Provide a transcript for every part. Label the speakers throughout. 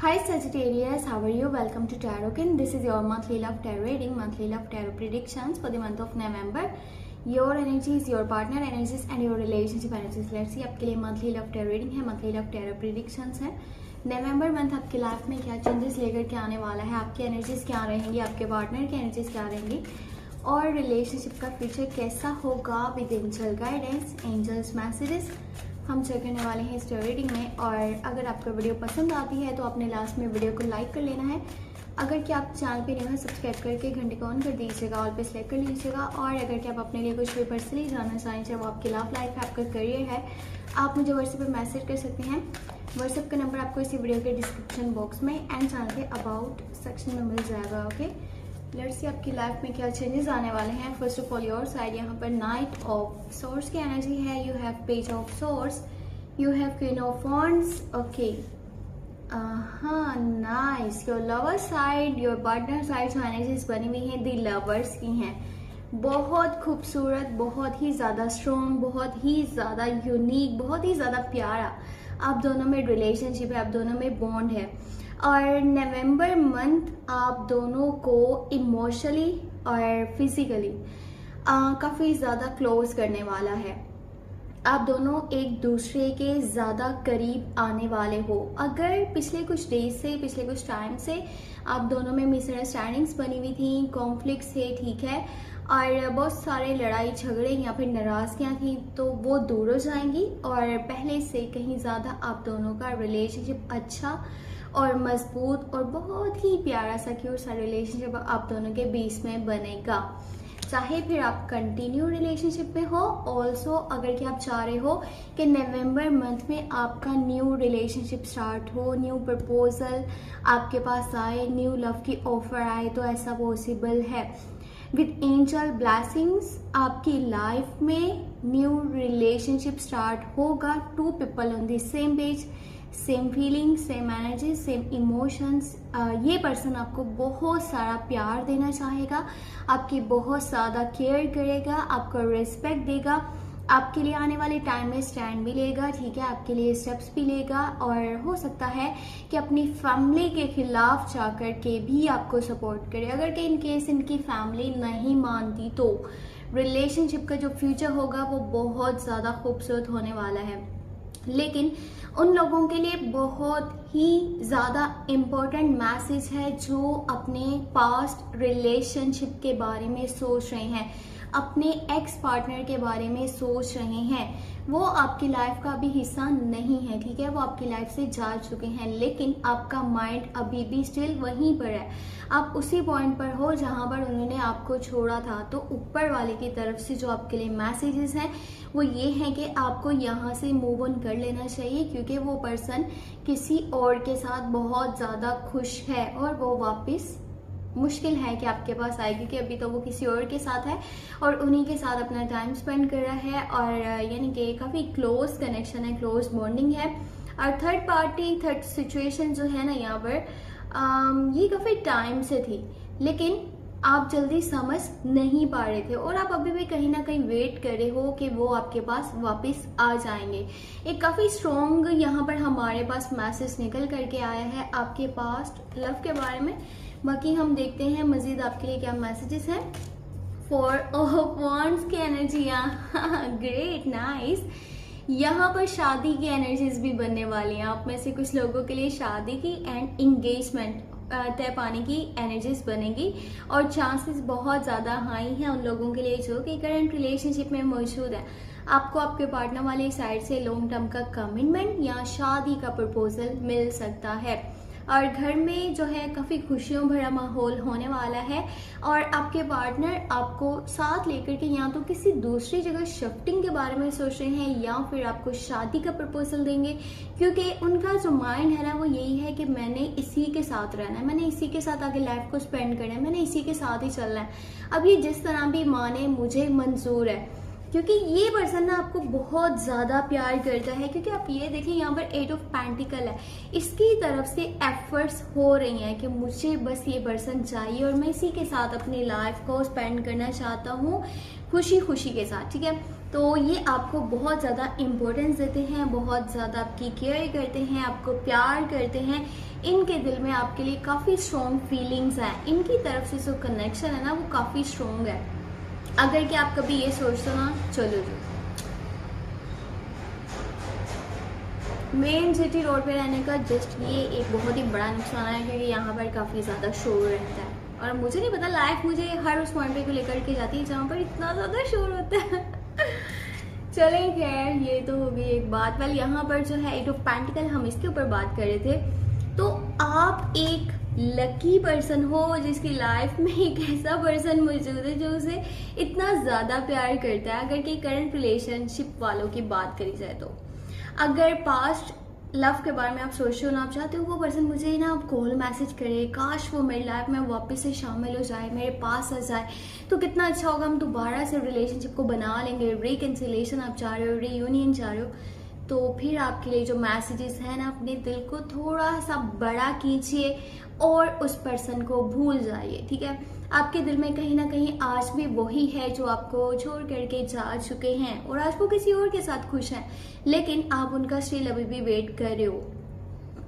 Speaker 1: Hi Sagittarius, how are you? Welcome to Tarotkin. This is your monthly love tarot reading, monthly love tarot predictions for the month of November. Your energies, your partner energies and your relationship energies. Let's see आपके लिए monthly love tarot reading है, monthly love tarot predictions है. नवंबर month आपके life में क्या changes लेकर के आने वाला है, आपकी एनर्जीज क्या रहेंगी, आपके पार्टनर की एनर्जीज क्या रहेंगी और रिलेशनशिप का फ्यूचर कैसा होगा with angel guidance, angels messages हम चेक करने वाले हैं इस रीडिंग में। और अगर आपको वीडियो पसंद आती है तो आपने लास्ट में वीडियो को लाइक कर लेना है। अगर कि आप चैनल पे नए हैं सब्सक्राइब करके घंटे को ऑन कर दीजिएगा, ऑल पे सेलेक्ट कर लीजिएगा। और अगर कि आप अपने लिए कुछ भी पर्सनली जानना चाहें, चाहे वो आपकी लव लाइफ है, आपका करियर है, आप मुझे व्हाट्सएप पे मैसेज कर सकते हैं। व्हाट्सएप का नंबर आपको इसी वीडियो के डिस्क्रिप्शन बॉक्स में एंड चैनल के अबाउट सेक्शन में मिल जाएगा। ओके, लेट्स सी आपकी लाइफ में क्या चेंजेस आने वाले हैं। First of all your side यहाँ पर नाइट ऑफ सोर्स की एनर्जी है, you have page of source, you have queen of wands. Okay, nice. Your lover side, your partner side जो एनर्जीज बनी हुई हैं दी लवर्स की हैं, बहुत खूबसूरत, बहुत ही ज़्यादा स्ट्रॉन्ग, बहुत ही ज़्यादा यूनिक, बहुत ही ज़्यादा प्यारा आप दोनों में रिलेशनशिप है, आप दोनों में बॉन्ड है। और नवंबर मंथ आप दोनों को इमोशनली और फिजिकली काफ़ी ज़्यादा क्लोज करने वाला है। आप दोनों एक दूसरे के ज़्यादा करीब आने वाले हो। अगर पिछले कुछ डेज से, पिछले कुछ टाइम से आप दोनों में मिसअंडरस्टैंडिंग्स बनी हुई थी, कॉन्फ्लिक्ट्स थे, ठीक है, और बहुत सारे लड़ाई झगड़े या फिर नाराज़गियाँ थी, तो वो दूर हो जाएंगी और पहले से कहीं ज़्यादा आप दोनों का रिलेशनशिप अच्छा और मजबूत और बहुत ही प्यारा सिक्योर सा रिलेशनशिप आप दोनों के बीच में बनेगा। चाहे फिर आप कंटिन्यू रिलेशनशिप में हो, ऑल्सो अगर कि आप चाह रहे हो कि नवंबर मंथ में आपका न्यू रिलेशनशिप स्टार्ट हो, न्यू प्रपोजल आपके पास आए, न्यू लव की ऑफर आए, तो ऐसा पॉसिबल है। विद एंजल ब्लेसिंग्स आपकी लाइफ में न्यू रिलेशनशिप स्टार्ट होगा। Two people on the same page, same feeling, same energy, same emotions. ये पर्सन आपको बहुत सारा प्यार देना चाहेगा, आपकी बहुत ज़्यादा केयर करेगा, आपको रिस्पेक्ट देगा, आपके लिए आने वाले टाइम में स्टैंड भी लेगा, ठीक है, आपके लिए स्टेप्स भी लेगा। और हो सकता है कि अपनी फैमिली के खिलाफ जाकर के भी आपको सपोर्ट करे। अगर कि इन केस इनकी फैमिली नहीं मानती तो रिलेशनशिप का जो फ्यूचर होगा वो बहुत ज़्यादा खूबसूरत होने वाला है। लेकिन उन लोगों के लिए बहुत ही ज़्यादा इम्पोर्टेंट मैसेज है जो अपने पास्ट रिलेशनशिप के बारे में सोच रहे हैं, अपने एक्स पार्टनर के बारे में सोच रहे हैं। वो आपकी लाइफ का भी हिस्सा नहीं है, ठीक है, वो आपकी लाइफ से जा चुके हैं, लेकिन आपका माइंड अभी भी स्टिल वहीं पर है। आप उसी पॉइंट पर हो जहां पर उन्होंने आपको छोड़ा था। तो ऊपर वाले की तरफ से जो आपके लिए मैसेजेस हैं वो ये हैं कि आपको यहाँ से मूव ऑन कर लेना चाहिए, क्योंकि वो पर्सन किसी और के साथ बहुत ज़्यादा खुश है और वो वापस मुश्किल है कि आपके पास आए, क्योंकि अभी तो वो किसी और के साथ है और उन्हीं के साथ अपना टाइम स्पेंड कर रहा है। और यानी कि काफ़ी क्लोज कनेक्शन है, क्लोज बॉन्डिंग है। और थर्ड पार्टी, थर्ड सिचुएशन जो है ना यहाँ पर, ये काफ़ी टाइम से थी, लेकिन आप जल्दी समझ नहीं पा रहे थे और आप अभी भी कहीं ना कहीं वेट कर रहे हो कि वो आपके पास वापस आ जाएंगे। एक काफ़ी स्ट्रॉन्ग यहाँ पर हमारे पास मैसेज निकल करके आया है आपके पास्ट लव के बारे में। बाकी हम देखते हैं मजीद आपके लिए क्या मैसेजेस हैं। फॉर ऑफ वांड्स की एनर्जी, ग्रेट, नाइस। यहाँ पर शादी की एनर्जीज भी बनने वाली हैं। आप में से कुछ लोगों के लिए शादी की एंड इंगेजमेंट तय पाने की एनर्जीज बनेगी और चांसेस बहुत ज़्यादा हाई हैं उन लोगों के लिए जो कि करंट रिलेशनशिप में मौजूद है। आपको आपके पार्टनर वाली साइड से लॉन्ग टर्म का कमिटमेंट या शादी का प्रपोजल मिल सकता है और घर में जो है काफ़ी खुशियों भरा माहौल होने वाला है। और आपके पार्टनर आपको साथ लेकर के या तो किसी दूसरी जगह शिफ्टिंग के बारे में सोच रहे हैं या फिर आपको शादी का प्रपोजल देंगे, क्योंकि उनका जो माइंड है ना वो यही है कि मैंने इसी के साथ रहना है, मैंने इसी के साथ आगे लाइफ को स्पेंड करना है, मैंने इसी के साथ ही चलना है। अब ये जिस तरह भी माने मुझे मंजूर है। क्योंकि ये पर्सन ना आपको बहुत ज़्यादा प्यार करता है। क्योंकि आप ये देखें यहाँ पर 8 ऑफ पेंटिकल है, इसकी तरफ से एफर्ट्स हो रही हैं कि मुझे बस ये पर्सन चाहिए और मैं इसी के साथ अपनी लाइफ को स्पेंड करना चाहता हूँ खुशी खुशी के साथ, ठीक है। तो ये आपको बहुत ज़्यादा इम्पोर्टेंस देते हैं, बहुत ज़्यादा आपकी केयर करते हैं, आपको प्यार करते हैं। इनके दिल में आपके लिए काफ़ी स्ट्रॉन्ग फीलिंग्स हैं, इनकी तरफ से जो कनेक्शन है ना वो काफ़ी स्ट्रॉन्ग है। अगर कि आप कभी ये सोचते हो ना, चलो जो मेन सिटी रोड पे रहने का जस्ट ये एक बहुत ही बड़ा नुकसान है, क्योंकि यहाँ पर काफ़ी ज़्यादा शोर रहता है। और मुझे नहीं पता, लाइफ मुझे हर उस पॉइंट पे को लेकर के जाती है जहाँ पर इतना ज़्यादा शोर होता है। चलें खैर, ये तो हो गई एक बात। वेल यहाँ पर जो है 8 ऑफ पेंटिकल, हम इसके ऊपर बात कर रहे थे। तो आप एक लकी पर्सन हो जिसकी लाइफ में एक ऐसा पर्सन मौजूद है जो उसे इतना ज़्यादा प्यार करता है। अगर कि करंट रिलेशनशिप वालों की बात करी जाए तो अगर पास्ट लव के बारे में आप सोचते हो ना, आप चाहते हो वो पर्सन मुझे ना आप कॉल मैसेज करे, काश वो मेरी लाइफ में वापस से शामिल हो जाए, मेरे पास आ जाए तो कितना अच्छा होगा, हम दोबारा से रिलेशनशिप को बना लेंगे। रिकन्सिलेशन आप चाह रहे हो, रीयूनियन चाह रहे हो, तो फिर आपके लिए जो मैसेजेस हैं ना, अपने दिल को थोड़ा सा बड़ा कीजिए और उस पर्सन को भूल जाइए, ठीक है। आपके दिल में कहीं ना कहीं आज भी वही है जो आपको छोड़ करके जा चुके हैं और आज वो किसी और के साथ खुश हैं, लेकिन आप उनका स्टिल अभी भी वेट कर रहे हो।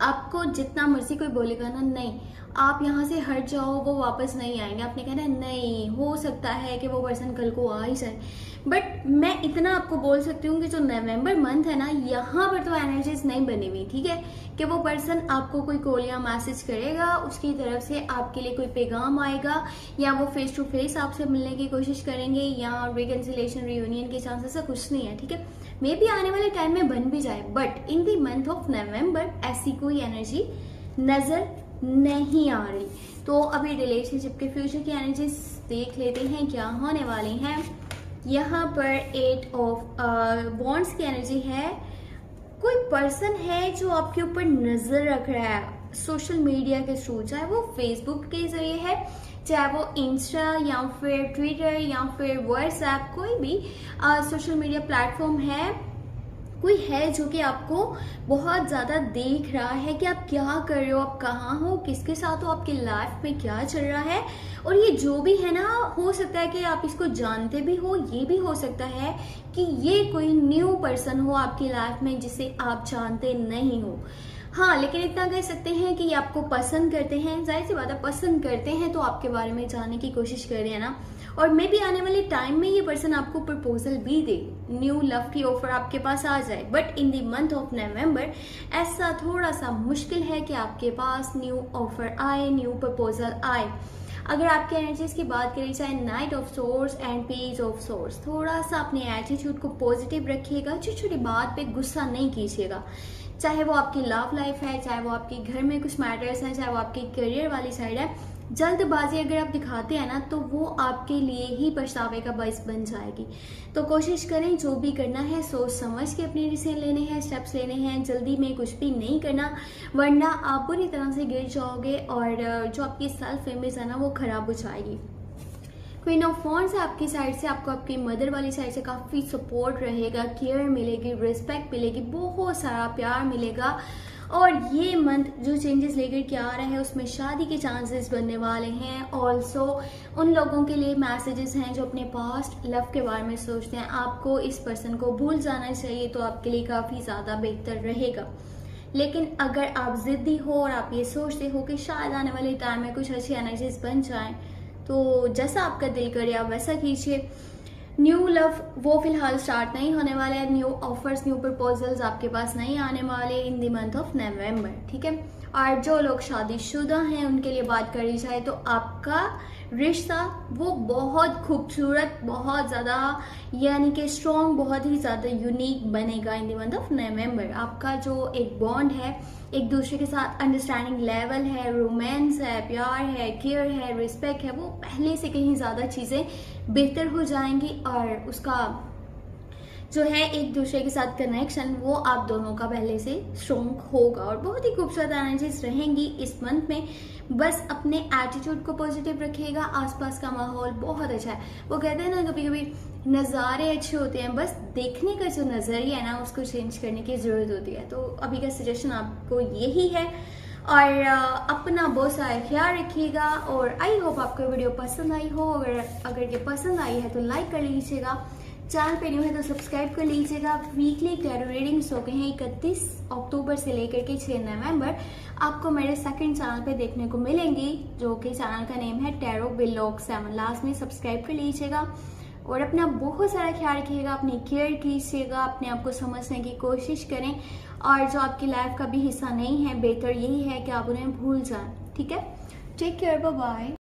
Speaker 1: आपको जितना मर्जी कोई बोलेगा ना, नहीं आप यहाँ से हट जाओ, वो वापस नहीं आएंगे, आपने कहना नहीं, हो सकता है कि वो पर्सन कल को आ ही जाए। बट मैं इतना आपको बोल सकती हूँ कि जो नवंबर मंथ है ना, यहाँ पर तो एनर्जीज नहीं बनी हुई, ठीक है, कि वो पर्सन आपको कोई कॉल या मैसेज करेगा, उसकी तरफ से आपके लिए कोई पैगाम आएगा, या वो फेस टू फेस आपसे मिलने की कोशिश करेंगे, या रिकन्सिलेशन रीयूनियन के चांस, ऐसा कुछ नहीं है, ठीक है। मे बी आने वाले टाइम में बन भी जाए, but in the month of November ऐसी कोई एनर्जी नजर नहीं आ रही। तो अभी रिलेशनशिप के फ्यूचर की एनर्जीज देख लेते हैं क्या होने वाली हैं। यहाँ पर 8 ऑफ वॉन्ड्स की एनर्जी है। कोई पर्सन है जो आपके ऊपर नजर रख रहा है सोशल मीडिया के थ्रू, चाहे वो फेसबुक के जरिए है, चाहे वो इंस्टा या फिर ट्विटर या फिर व्हाट्सएप, कोई भी सोशल मीडिया प्लेटफॉर्म है। कोई है जो कि आपको बहुत ज़्यादा देख रहा है कि आप क्या कर रहे हो, आप कहाँ हो, किसके साथ हो, आपकी लाइफ में क्या चल रहा है। और ये जो भी है ना, हो सकता है कि आप इसको जानते भी हो, ये भी हो सकता है कि ये कोई न्यू पर्सन हो आपकी लाइफ में जिसे आप जानते नहीं हो। हाँ, लेकिन इतना कह सकते हैं कि ये आपको पसंद करते हैं। जाहिर सी बात है, पसंद करते हैं तो आपके बारे में जानने की कोशिश कर रहे हैं ना। और मे बी आने वाले टाइम में ये पर्सन आपको प्रपोजल भी दे, न्यू लव की ऑफर आपके पास आ जाए। But in the month of November ऐसा थोड़ा सा मुश्किल है कि आपके पास न्यू ऑफर आए, न्यू प्रपोजल आए। अगर आपके एनर्जीज की बात करी जाए, night of source and page of source, थोड़ा सा अपने एटीट्यूड को पॉजिटिव रखिएगा, छोटी छोटी बात पे गुस्सा नहीं कीजिएगा। चाहे वो आपकी लव लाइफ है, चाहे वो आपके घर में कुछ मैटर्स हैं, चाहे वो आपके करियर वाली साइड है, जल्दबाजी अगर आप दिखाते हैं ना तो वो आपके लिए ही पछतावे का बायस बन जाएगी। तो कोशिश करें जो भी करना है सोच समझ के अपने डिसीजन लेने हैं, स्टेप्स लेने हैं, जल्दी में कुछ भी नहीं करना, वरना आप बुरी तरह से गिर जाओगे और जो आपकी सेल्फ इमेज है ना वो खराब हो जाएगी। क्वीन ऑफ वॉन्ड्स है आपकी साइड से, आपको आपकी मदर वाली साइड से काफ़ी सपोर्ट रहेगा, केयर मिलेगी, रिस्पेक्ट मिलेगी, बहुत सारा प्यार मिलेगा। और ये मंथ जो चेंजेस लेकर के आ रहे हैं उसमें शादी के चांसेस बनने वाले हैं। ऑल्सो उन लोगों के लिए मैसेजेस हैं जो अपने पास्ट लव के बारे में सोचते हैं, आपको इस पर्सन को भूल जाना चाहिए तो आपके लिए काफ़ी ज़्यादा बेहतर रहेगा। लेकिन अगर आप ज़िद्दी हो और आप ये सोचते हो कि शायद आने वाले टाइम में कुछ अच्छी एनर्जीज बन जाएं, तो जैसा आपका दिल करे आप वैसा कीजिए। न्यू लव वो फिलहाल स्टार्ट नहीं होने वाले हैं, न्यू ऑफर्स, न्यू प्रपोजल्स आपके पास नहीं आने वाले in the month of November, ठीक है। और जो लोग शादीशुदा हैं उनके लिए बात करी जाए तो आपका रिश्ता वो बहुत खूबसूरत, बहुत ज़्यादा यानी कि स्ट्रॉन्ग, बहुत ही ज़्यादा यूनिक बनेगा in the month of November. आपका जो एक बॉन्ड है, एक दूसरे के साथ अंडरस्टैंडिंग लेवल है, रोमांस है, प्यार है, केयर है, रिस्पेक्ट है, वो पहले से कहीं ज़्यादा चीज़ें बेहतर हो जाएंगी और उसका जो है एक दूसरे के साथ कनेक्शन, वो आप दोनों का पहले से स्ट्रॉन्ग होगा और बहुत ही खूबसूरत एनर्जीज रहेंगी इस मंथ में। बस अपने एटीट्यूड को पॉजिटिव रखिएगा, आसपास का माहौल बहुत अच्छा है। वो कहते हैं ना कभी कभी नज़ारे अच्छे होते हैं, बस देखने का जो नज़रिया है ना उसको चेंज करने की ज़रूरत होती है। तो अभी का सजेशन आपको यही है और अपना बहुत सारा ख्याल रखिएगा। और आई होप आपको वीडियो पसंद आई हो। अगर ये पसंद आई है तो लाइक कर लीजिएगा, चैनल पे न्यू है तो सब्सक्राइब कर लीजिएगा। वीकली टैरो रीडिंग्स हो गए हैं 31 अक्टूबर से लेकर के 6 नवंबर, आपको मेरे सेकंड चैनल पे देखने को मिलेंगी, जो कि चैनल का नेम है टैरो व्लॉग 7। लास्ट में सब्सक्राइब कर लीजिएगा और अपना बहुत सारा ख्याल रखिएगा, अपनी केयर कीजिएगा, अपने आप को समझने की कोशिश करें। और जो आपकी लाइफ का भी हिस्सा नहीं है, बेहतर यही है कि आप उन्हें भूल जाएं। ठीक है, टेक केयर, बाय बाय।